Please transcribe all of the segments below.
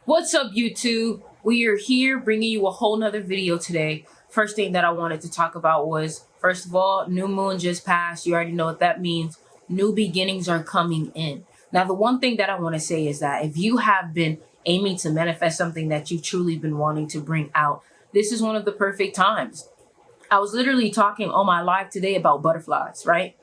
What's up, YouTube? We are here bringing you a whole nother video today. First thing that I wanted to talk about was, first of all, new moon just passed. You already know what that means. New beginnings are coming in. Now, the one thing that I want to say is that if you have been aiming to manifest something that you've truly been wanting to bring out, this is one of the perfect times. I was literally talking on my live today about butterflies, right?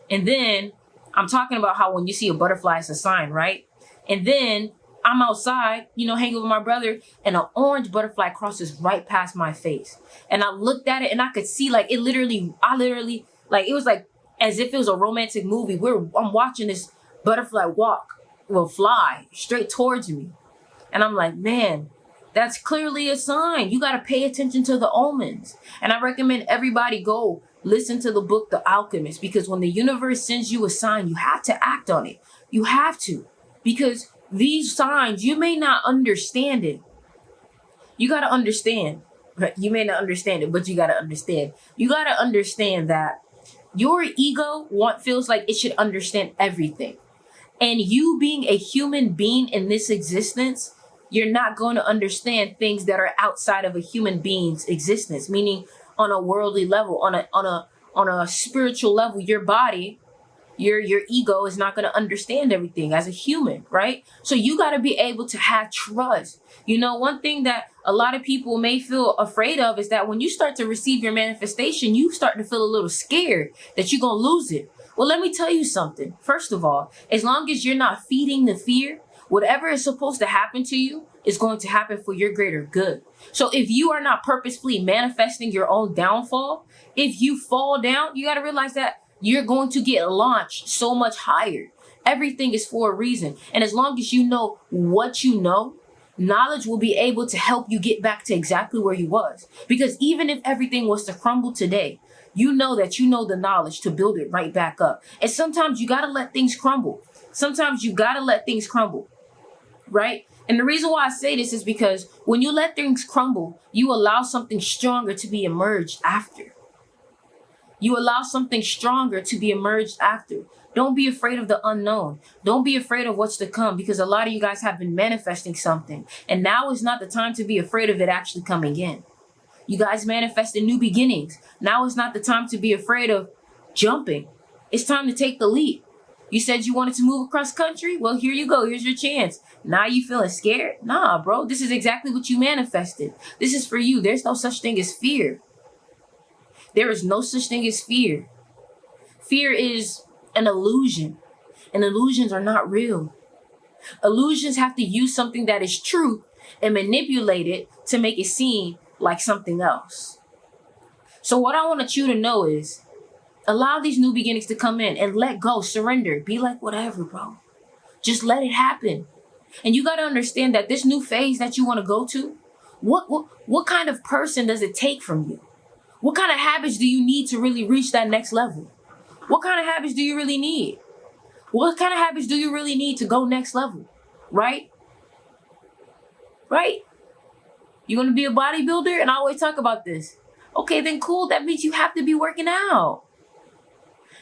And then I'm talking about how when you see a butterfly, it's a sign, right? And then I'm outside, hanging with my brother, and an orange butterfly crosses right past my face. And I looked at it and I could see it it was like as if it was a romantic movie where I'm watching this butterfly fly straight towards me. And I'm like, man, that's clearly a sign. You got to pay attention to the omens. And I recommend everybody go listen to the book, The Alchemist, because when the universe sends you a sign, you have to act on it. You have to, because these signs, you may not understand it. You got to understand. You may not understand it, but you got to understand. You got to understand that your ego feels like it should understand everything. And you being a human being in this existence, you're not going to understand things that are outside of a human being's existence, meaning on a worldly level, on a spiritual level, your body, your ego is not going to understand everything as a human, right? So you got to be able to have trust. One thing that a lot of people may feel afraid of is that when you start to receive your manifestation, you start to feel a little scared that you're going to lose it. Well, let me tell you something. First of all, as long as you're not feeding the fear, whatever is supposed to happen to you is going to happen for your greater good. So if you are not purposefully manifesting your own downfall, if you fall down, you got to realize that you're going to get launched so much higher. Everything is for a reason. And as long as you know what you know, knowledge will be able to help you get back to exactly where you was. Because even if everything was to crumble today, you know that you know the knowledge to build it right back up. And sometimes you got to let things crumble. Sometimes you got to let things crumble, right? And the reason why I say this is because when you let things crumble, you allow something stronger to be emerged after. You allow something stronger to be emerged after. Don't be afraid of the unknown. Don't be afraid of what's to come, because a lot of you guys have been manifesting something. And now is not the time to be afraid of it actually coming in. You guys manifested new beginnings. Now is not the time to be afraid of jumping. It's time to take the leap. You said you wanted to move across country? Well, here you go. Here's your chance. Now you feeling scared? Nah, bro. This is exactly what you manifested. This is for you. There's no such thing as fear. There is no such thing as fear. Fear is an illusion, and illusions are not real. Illusions have to use something that is true and manipulate it to make it seem like something else. So what I want you to know is, allow these new beginnings to come in and let go, surrender, be like whatever, bro. Just let it happen. And you got to understand that this new phase that you want to go to, what kind of person does it take from you? What kind of habits do you need to really reach that next level? What kind of habits do you really need? What kind of habits do you really need to go next level? Right? Right? You're going to be a bodybuilder? And I always talk about this. Okay, then cool. That means you have to be working out.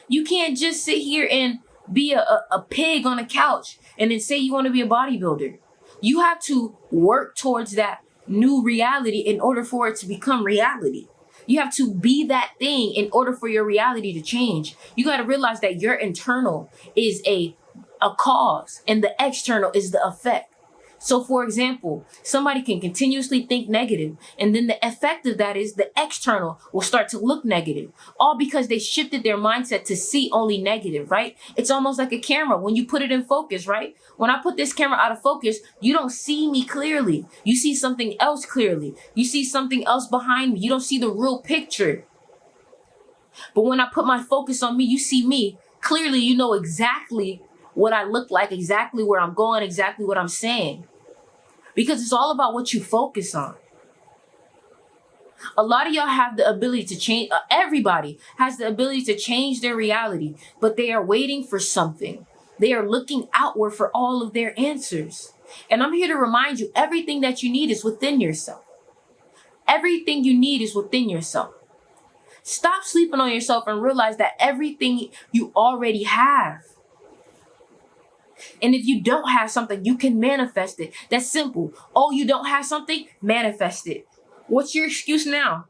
You can't just sit here and be a pig on a couch and then say you want to be a bodybuilder. You have to work towards that new reality in order for it to become reality. You have to be that thing in order for your reality to change. You got to realize that your internal is a cause and the external is the effect. So for example, somebody can continuously think negative, and then the effect of that is the external will start to look negative, all because they shifted their mindset to see only negative, right? It's almost like a camera when you put it in focus, right? When I put this camera out of focus, you don't see me clearly. You see something else clearly. You see something else behind me. You don't see the real picture. But when I put my focus on me, you see me clearly. You know exactly what I look like, exactly where I'm going, exactly what I'm saying. Because it's all about what you focus on. A lot of y'all have the ability to change. Everybody has the ability to change their reality, but they are waiting for something. They are looking outward for all of their answers. And I'm here to remind you, everything that you need is within yourself. Everything you need is within yourself. Stop sleeping on yourself and realize that everything you already have. And if you don't have something, you can manifest it. That's simple. Oh, you don't have something? Manifest it. What's your excuse now?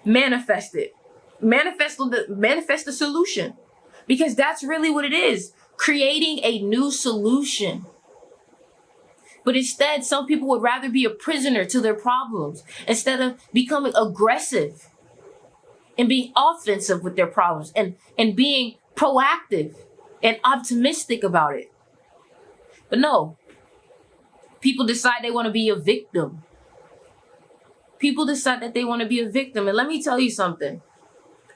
Manifest it. Manifest the solution. Because that's really what it is. Creating a new solution. But instead, some people would rather be a prisoner to their problems instead of becoming aggressive and being offensive with their problems and being proactive and optimistic about it. But no, people decide they want to be a victim. People decide that they want to be a victim. And let me tell you something.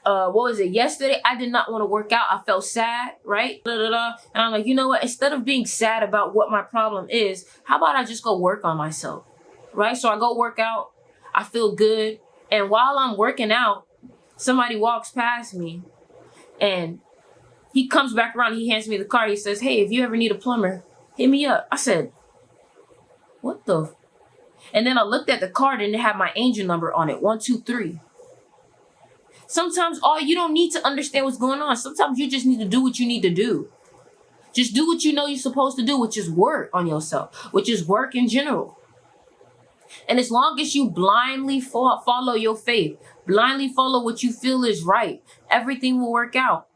What was it? Yesterday, I did not want to work out. I felt sad, right? And I'm like, you know what? Instead of being sad about what my problem is, how about I just go work on myself, right? So I go work out. I feel good. And while I'm working out, somebody walks past me and he comes back around. He hands me the card. He says, hey, if you ever need a plumber, hit me up. I said, what the? And then I looked at the card and it had my angel number on it, 123. Sometimes you don't need to understand what's going on. Sometimes you just need to do what you need to do. Just do what you know you're supposed to do, which is work on yourself, which is work in general. And as long as you blindly follow your faith, blindly follow what you feel is right, everything will work out.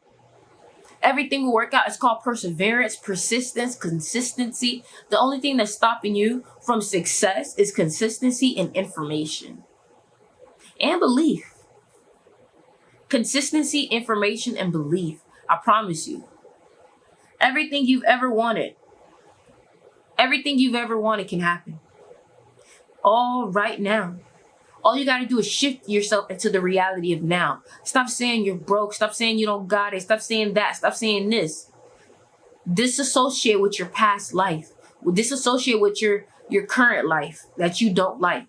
Everything will work out. It's called perseverance, persistence, consistency. The only thing that's stopping you from success is consistency and information and belief. Consistency, information, and belief. I promise you. Everything you've ever wanted can happen. All right now. All you got to do is shift yourself into the reality of now. Stop saying you're broke. Stop saying you don't got it. Stop saying that. Stop saying this. Disassociate with your past life. Disassociate with your current life that you don't like.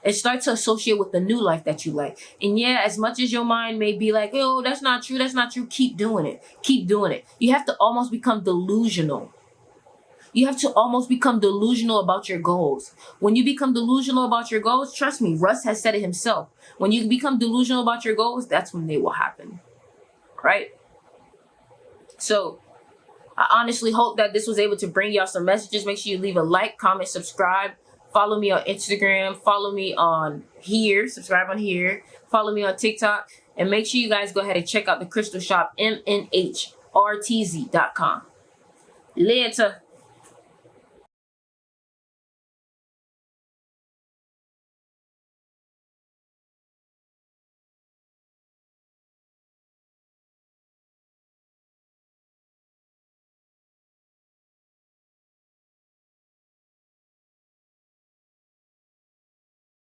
And start to associate with the new life that you like. And yeah, as much as your mind may be like, oh, that's not true. That's not true. Keep doing it. Keep doing it. You have to almost become delusional. You have to almost become delusional about your goals. When you become delusional about your goals, trust me, Russ has said it himself. When you become delusional about your goals, that's when they will happen. Right? So I honestly hope that this was able to bring y'all some messages. Make sure you leave a like, comment, subscribe. Follow me on Instagram. Follow me on here. Subscribe on here. Follow me on TikTok. And make sure you guys go ahead and check out the Crystal Shop, mnhrtz.com. Later.